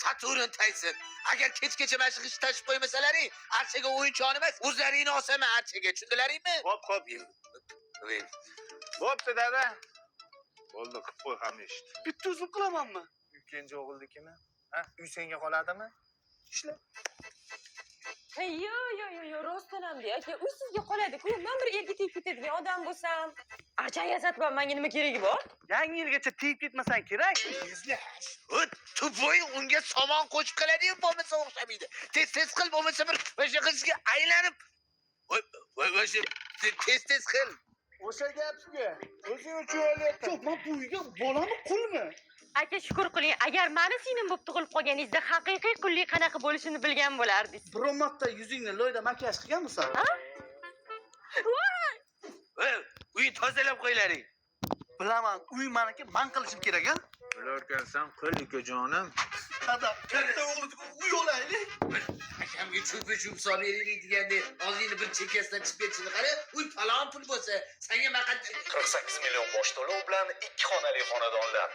Saturn Tyson. Agar kechgacha mashq ish tashib qo'ymasalaring, archaga o'yinchoq emas, o'zlaringni osaman archaga. Tushundilaringmi? Hop. Bo'pti dada. Bo'ldi, qilib qo'y ham eshit. Bitta o'zim qilamanmi? Ikkinchi o'g'ilnikimi? Ha? Uy senga qoladimi? Ishla. Yo, rostdan ham de. Aka, uy sizga qoladi-ku. Men bir erga tegib ketadigan odam bo'lsam, archa yasatmam, menga nima keragi bor? Yangi yilgacha tegib ketmasan kerak. Tuvoy unga somon qo'shib qiladigan bo'lmasa o'xshamaydi. Tez qil bo'lmasa bir o'sha qizga aylanib. O'sha tez qil. O'sha gapga o'zing uchun o'ylayapsan. Yo'q, men bu uyga bolami, qulmi? Aka, shukr qiling. Agar meni singlim bo'lib tug'ilib qolganingizda haqiqiy qullik qanaqa bo'lishini bilgan bo'lardingiz. Biron marta yuzingni loyda makiyaj qilganmisan? Ha? Uy tozalab qo'ylaring. Bilaman, uy meniki, men qilishim kerak, ha? Ularkansan, qil ukajonim. Dada, katta o'g'lim uy olaylik. Akamga cho'p solib deganda og'zingni bir chekkasidan chiqib ketishini qara. Uy falon pul bo'lsa, senga maqat 48 million bosh to'lov bilan 2 xonali xonadonlar.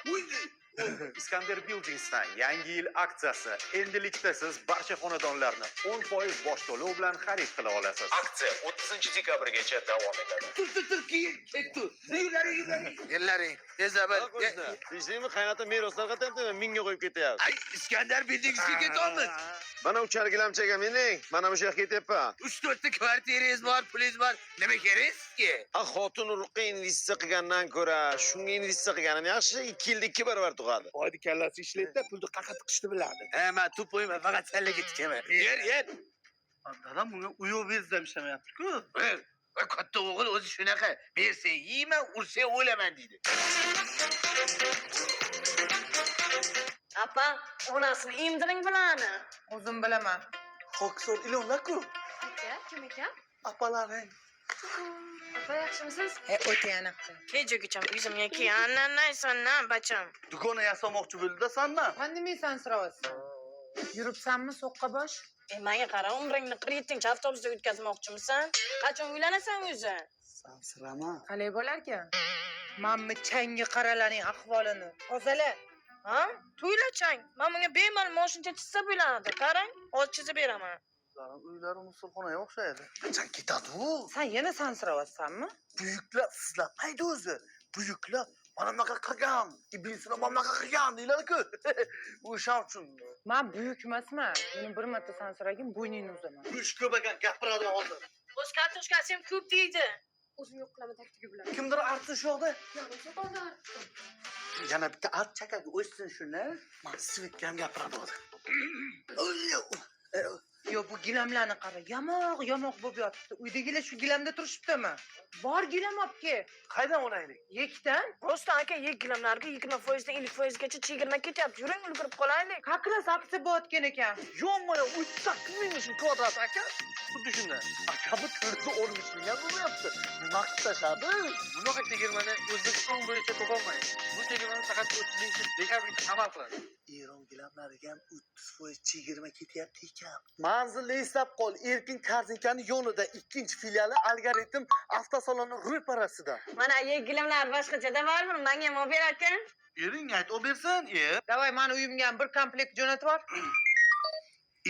Iskandar Buildings'dan yangi yil aksiyasi. Endilikda siz barcha xonadonlarni 10% bosh to'lov bilan xarid qila olasiz. Aksiya 30 dekabrgacha davom etadi. Tur, keyin ketdi. yerlaring. Tezabal. Bizning qaynota meroslar qatamda menga qo'yib ketyapti. Ay, Iskandar Buildings'ga ketyapmiz. Mana uchar gilamchaga mening, mana bu yerga ketyapman. 3-4 ta kvartirangiz bor, pulingiz bor. Nima kerakki? Xotin urug'ga investitsiya qilgandan ko'ra, shunga investitsiya qilganim yaxshi, 2 yilda 2 barobar tug'adi. Oydi kallasi ishlaydi-da, pulni qaqa tiqishni biladi. Men to'poyman, faqat sallaga tikaman. Yer. Dadam bunga uy bersa ishlamayapti-ku. Katta o'g'il o'zi shunaqa. Bersa yeyman, ursa o'laman deydi. Apa, onasini emdiring bilani. O'zim bilaman. Hoksor ilonlar-ku. Aka, kim ekan? Apalaring. Apa, yaxshimisiz? O'ta yaniqdi. Kechagacha o'zimga keyananaysan-na, bacham. Do'konni yasamoqchi bo'ldi-da sandan. Men nimaysan so'raysiz? Yuribsanmi so'qqa bosh? Menga qara, umringni 47-chi avtobusda o'tkazmoqchimisan? Qachon uylanasan o'zi? Savsirama. Qalay bo'larkan? Menmi changi qaralarning ahvolini tozala. Ha? To'ylachang. Men bunga bemalol moshincha chizsa bo'ladi. Qarang, hozir chizib beraman. Uylari musulxonaga o'xshaydi. Qachon ketadi-ku? Sen yana sansirayapsanmi? Buyuklar sizlamaydi o'zi. Buyuklar mana bunaqa qilgan, iblislar mana bunaqa qilgan deyiladi-ku. O'sha uchun. Men buyuk emasman. Meni bir marta sansiragin bo'yningni uzaman. Uch ko'p ekan gapiradi hozir. O'z kartoshkasi ham ko'p deydi. O'zim yo'q qilaman taktiga bilan. Kimdir artish yo'qda. Yo'q, qoldi. Yana bitta art chakaga o'tsin shuni. Men Svetga ham gapiradi hozir. Yo, bu gilamlarni qara. Yamoq bo'lib yotibdi. Uydagilar shu gilamda turishibdimi? Bor gilam olib-ki. Qaydan olaylik? Yekdan. Prosta aka, gilamlarga 20% dan 50% chegirma ketyapti. Yuring, ulgurib qolaylik. Qaqlas aksiya bo'layotgan ekan. Yo'q-mo'yo 38 ming kvadrat aka. Xuddi shunday. Aka bu turli o'rnishni ham bo'lyapti. Nima qilishadi? Bunaqa chegirmani O'zbekiston bo'yicha topolmaydi. Bu chegirmani faqat 30-dekabrgacha amal qiladi. Eron gilamlariga ham 30% chegirma ketyapti ekan. Manzilni eslab qol. Erkin Karzinkani yonida ikkinchi filiali Algoritm avtosaloni ro'parasida. Mana gilamlar boshqachada bormi? Menga ham olib berarkan? Ering ayt, olib bersin. Davay, meni uyimga ham bir komplekt jo'natib yubor.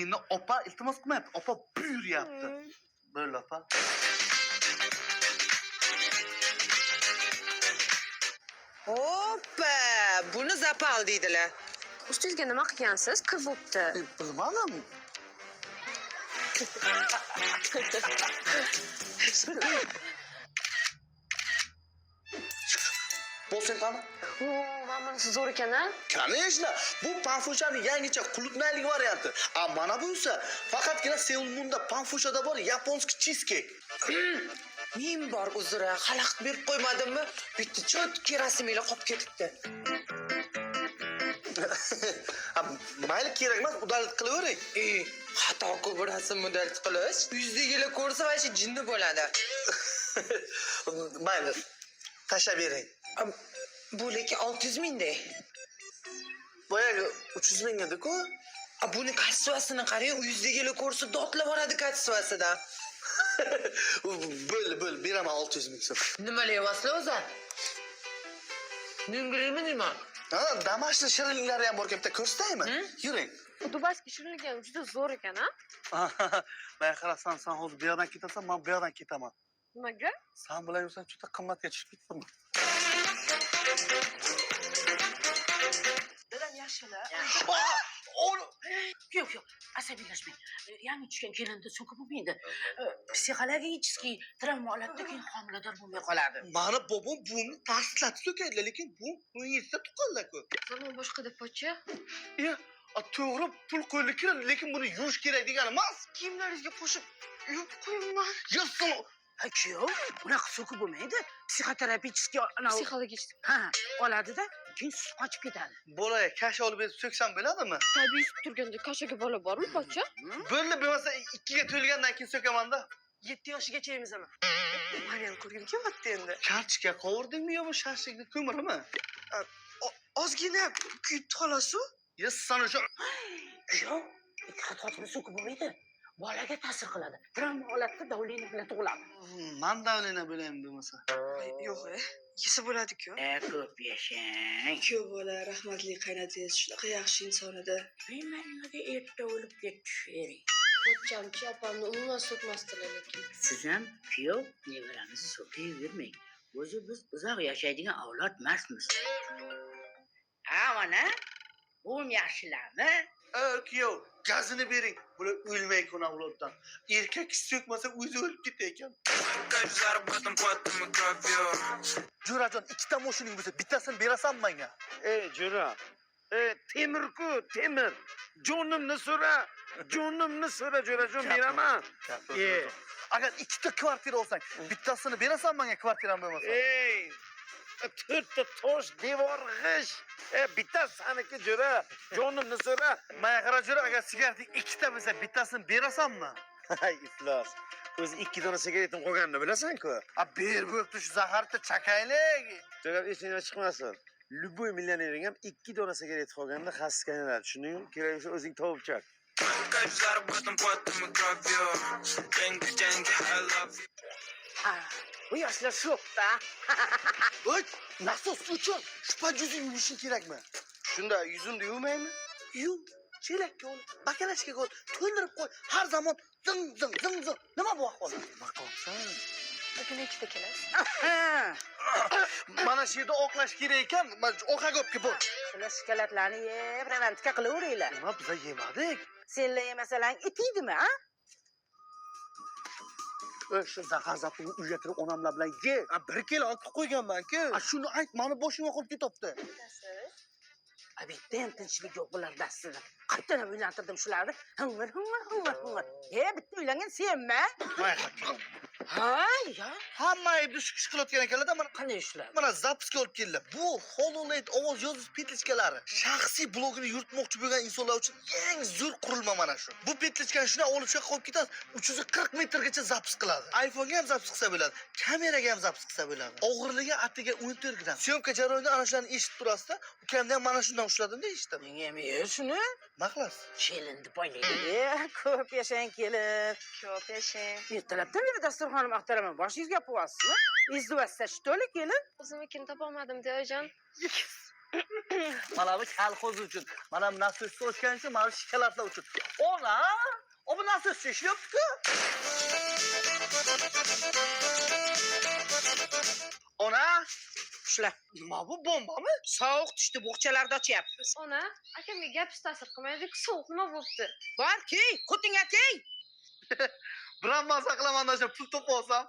Endi opa iltimos qilmayapti. Opa buyuryapti. Bo'ldi opa. Hoppa! Buni zapal deydilar. Ustingizga nima qilgansiz? Qiz bo'pti. Bilmadim. Bo'lsin qani? Mana bunisi zo'r ekan-a? Конечно, bu panfushaning yangicha qulupnaylik varianti. Mana bu esa faqatgina Seul Moon'da panfushada bor yaponskiy cheesecake. Men bor uzra, xalaqit berib qo'ymadimmi? Bitta chotki rasmiylar qolib ketibdi. Mayli, kerak emas, udalit qilavering. Xato ko'p rasm model qilish. Yuzdagilar ko'rsa va shu jinni bo'ladi. Mayli, tashlab bering. Bu lekin 600 mingda. Boyagi 300 ming edi-ku. Buni kassasini qarang, yuzdagilar ko'rsa dodlab boradi kassasidan. Bo'l, beraman 600 ming so'm. Nima levaslar o'zi? Ningirimi nima? Ha, damashli shirinliklari ham bor bitta ko'rsataymi? Yuring. Dubashki shirinlik juda zo'r ekan, ha? Men qarasam, sen hozir bu yerdan ketasan, men bu yerdan ketaman. Nimaga? Sen bilan yursam juda qimmatga tushib ketdim. Dadam yaxshilar. Yo'q, asabiylashmang. Yangi tushgan kelinda so'kib bo'lmaydi. Psixologический travma oladida keyin homilador bo'lmay qoladi. Mani bobom buvimni tasdiqlatib so'kaydilar, lekin bu yetsa tuqqanlar-ku. Zaman boshqa deb pocha. To'g'ri, pul qo'yilib kiradi, lekin buni yuvish kerak degani emas. Kiyimlaringizga qo'shib yuvib qo'yinglar. Yo'qsin. Kuyov, unaqa so'kib bo'lmaydi. Psixoterapevtga Psixologik. ha, oladida, keyin sut qochib ketadi. Bolaga kash olib berib so'ksam bo'ladimi? Tabiiy sut turganda kashaga bola bormi, pocha? Bo'ldi, bo'lmasa 2 ga to'lgandan keyin so'kaman-da. 7 yoshigacha emizman. Men ham ko'rgim kelyapti endi. Kartochka qovurdingmi yo bu shashlikni ko'mirmi? Ozgina kuyibdi xolos-ku. Sana shu Kuyov, xatotini so'kib bo'lmaydi. Bolaga ta'sir qiladi. Travma holatda davleniya bilan tug'iladi. man davlena bo'laymi bo'lmasa. Yo'q, yesa bo'ladi-ku. Ko'p yashang. Kuyov bola, rahmatli qaynotangiz shunaqa yaxshi inson edi. Men nimaga erta o'lib ketishering? Pocham, opamni umuman so'kmasdilar lekin. Siz ham kuyov nevaramizni so'kayvermang. O'zi biz uzoq yashaydigan avlod emasmiz. Ha, mana bu yaxshilarmi? Kuyov, gazini bering. Bular o'lmay qona avloddan. Erkak so'kmasa o'zi o'lib ketay ekan. Jo'rajon, ikkita mashining bo'lsa, bittasini berasan menga. Jo'ra. Temirku, temir. Jonimni so'ra. Jonimni so'ra, Jo'rajon, beraman. Agar ikkita kvartira olsang, bittasini berasan menga kvartiram bo'lmasa. To'rtta tosh devor g'ish. Bitta saniki Jo'ra. Jonimni so'ra. Menga qara Jo'ra, agar sigaretning ikkita bo'lsa, bittasini berasanmi? Hay iflos. O'zi 2 dona sigaretim qolganini bilasan-ku. Ber bo'pti shu zaharni chakaylik. Jo'ra esingdan chiqmasin. Любой millionerning ham 2 dona sigaret qolganda xasga aylanadi. Tushundingmi? Kerak bo'lsa o'zing topib chak. Bu yoshlar sho'xda. Oy, nasos uchun shubha yuzing yuvishing kerakmi? Shunda yuzimni yuvmaymi? Yuv, chelakka ol, bakalashga qo'y, to'ldirib qo'y. Har zamon zing zing zing zing. Nima bu ahvol? Maqolsan. Bugun ikkita kelasiz. Mana shu yerda oqlash kerak ekan, oqa g'obga bor. Shular shokoladlarni yeb, romantika qilaveringlar. Nima biz yemadik? Senlar yemasalang itiydimi, ha? O'sha zahar-zapni uyga kirib onamlar bilan ye. Bir kilo olib qo'yganman-ku. Shuni ayt, meni boshimga qolib ketibdi. Bitta ham tinchlik yo'q bularda aslida. Qaytadan uylantirdim shularni. Hingir. Bitta uylangan senmi? Hay, ya. Hamma aybni shu kishi qilayotgan ekanlar-da, mana Qanday ishlar? mana zapiska olib keldilar. Bu HoloLens ovoz yozish petlichkalari. Shaxsiy blogini yuritmoqchi bo'lgan insonlar uchun eng zo'r qurilma mana shu. Bu petlichkani shuna olib chiqib qo'yib ketasiz, 340 metrgacha zapis qiladi. iPhone ga ham zapis qilsa bo'ladi, kameraga ham zapis qilsa bo'ladi. Og'irligi attiga 14 gram. Syomka jarayonida ana shularni eshitib turasiz-da, ukamni ham mana shundan ushladim-da eshitdim. Menga ham shuni Nima qilasiz? kelin deb o'ylaydi. Ko'p yashang kelin. Ko'p yashang. Ertalabdan beri dasturxonim axtaraman. Boshingizga gapirasizmi? Izduvasizlar shtoli kelin. O'zimnikini topolmadim, deyajon. Mana bu kolxoz uchun, mana bu nasosni ochgan uchun, mana bu shikolatlar uchun. Ona, o bu nasos ishlayapti-ku. Ona, Shular. nima bu bombami? Sovuq tushdi, bo'xchalarda ochyapmiz. Ona, akamga gapish ta'sir qilmaydi, sovuq nima bo'libdi? Bor, key, qutingga key. Biram maza qilaman o'sha pul topib olsam.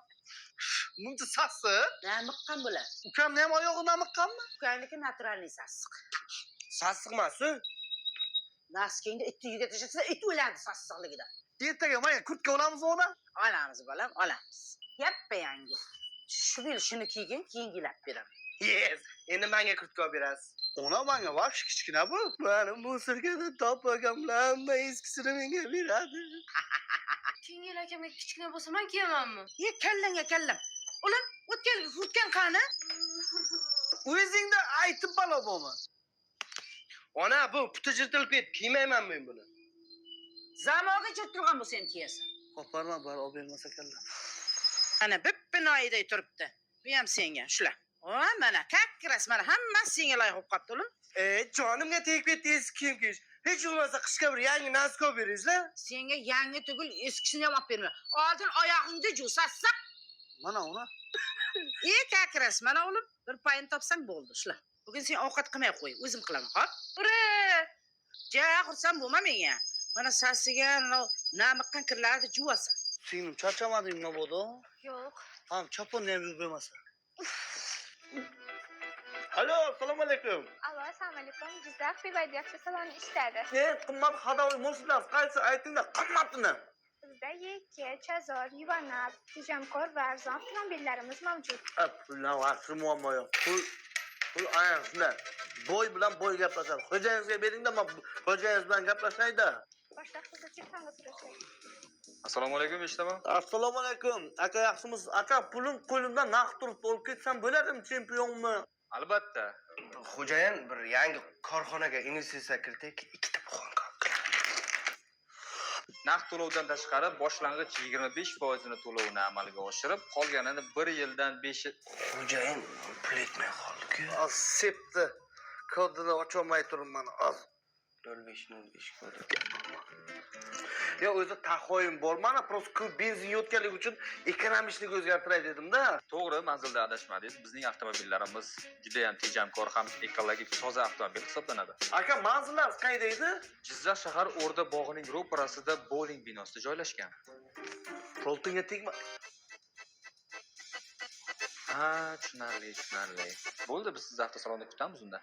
Muncha sassi. Namiqqan bular. Ukamni ham oyog'i namiqqanmi? Ukangniki naturalniy sassiq. Sassiq emas-ku. Naskingda itni uyga tashlasa, it o'ladi sassiqligidan. Ertaga menga kurtka olamiz ona. Olamiz bolam, olamiz. Yappa yangi. Shu yil shuni kiygin, keyin gilab beraman. Yes, endi menga kurtka olib berasiz. Ona menga vaqt kichkina bu. Meni musirkada topganlar hamma eskisini menga beradi. Keyingi yil akamga kichkina bo'lsa, men kiyamanmi? Kallangga kallam. Ulan, o'tgan kurtgan qani? O'zingda aytib balo bo'lma. Ona, bu puti jirtilib ketib, kiymayman men buni. Zamoga turgan bo'lsa ham kiyasan. Qoparma, bar olib bermasa kallam. Ana bippinoyiday turibdi. Bu ham senga, shular. O, mana kakras, mana hammasi senga loyiq bo'lib qolibdi, ulan. Jonimga tegib ketdi eski kiyim kiyish. Hech bo'lmasa qishga bir yangi naskov beringizlar. Senga yangi tugul eskisini ham olib berma. Oldin oyog'ingni jo'satsak. Mana uni. Kakras, mana o'g'lim, bir payin topsang bo'ldi, ishla. Bugun sen ovqat qilmay qo'y, o'zim qilaman, xo'p? Ura! Xursand bo'lma menga. Mana sasigan, namiqqan kirlarni juvasan. Singlim charchamadingmi mabodo? Yo'q. Ham choponni ham yurbermasa. Alo, assalomu alaykum. Alo, assalomu alaykum. Jizzax Pivadiyakchi saloni ishladi. Qimmat hadovoy mo'sizlar, qaysi aytinglar, qimmatini. Bizda yakka, chazor, yuvanab, tejamkor va arzon avtomobillarimiz mavjud. Puldan vaqti muammo yo'q. Pul aynan shunday. Boy bilan boy gaplashadi. Xo'jayingizga beringda, men xo'jayingiz bilan gaplashayda. Boshqa qizga telefonni so'rashadi. Assalomu alaykum, eshitaman. Assalomu alaykum. Aka yaxshimisiz? Aka, pulim qo'limdan naqd turibdi. Olib ketsam bo'ladimi, chempionmi? Albatta. Xo'jayin bir yangi korxonaga investitsiya kiritdik, ikkita buxonka. Naqd to'lovdan tashqari boshlang'ich 25% to'lovni amalga oshirib, qolganini 1 yildan 5 yil. Xo'jayin pul etmay qoldi-ku. Septi. Kodini ocholmay turibman. 05 kodi. Yo, o'zi taxoyim bor. Mana просто ko'p benzin yotganligi uchun ekonomishlik o'zgartiray dedim-da. To'g'ri, manzilda adashmadingiz. Bizning avtomobillarimiz juda ham tejamkor ham ekologik toza avtomobil hisoblanadi. Aka, manzillar qayerda edi? Jizzax shahar O'rda bog'ining ro'parasida bowling binosida joylashgan. Roltinga tegma. Ha, tushunarli. Bo'ldi, biz sizni avtosalonda kutamiz unda.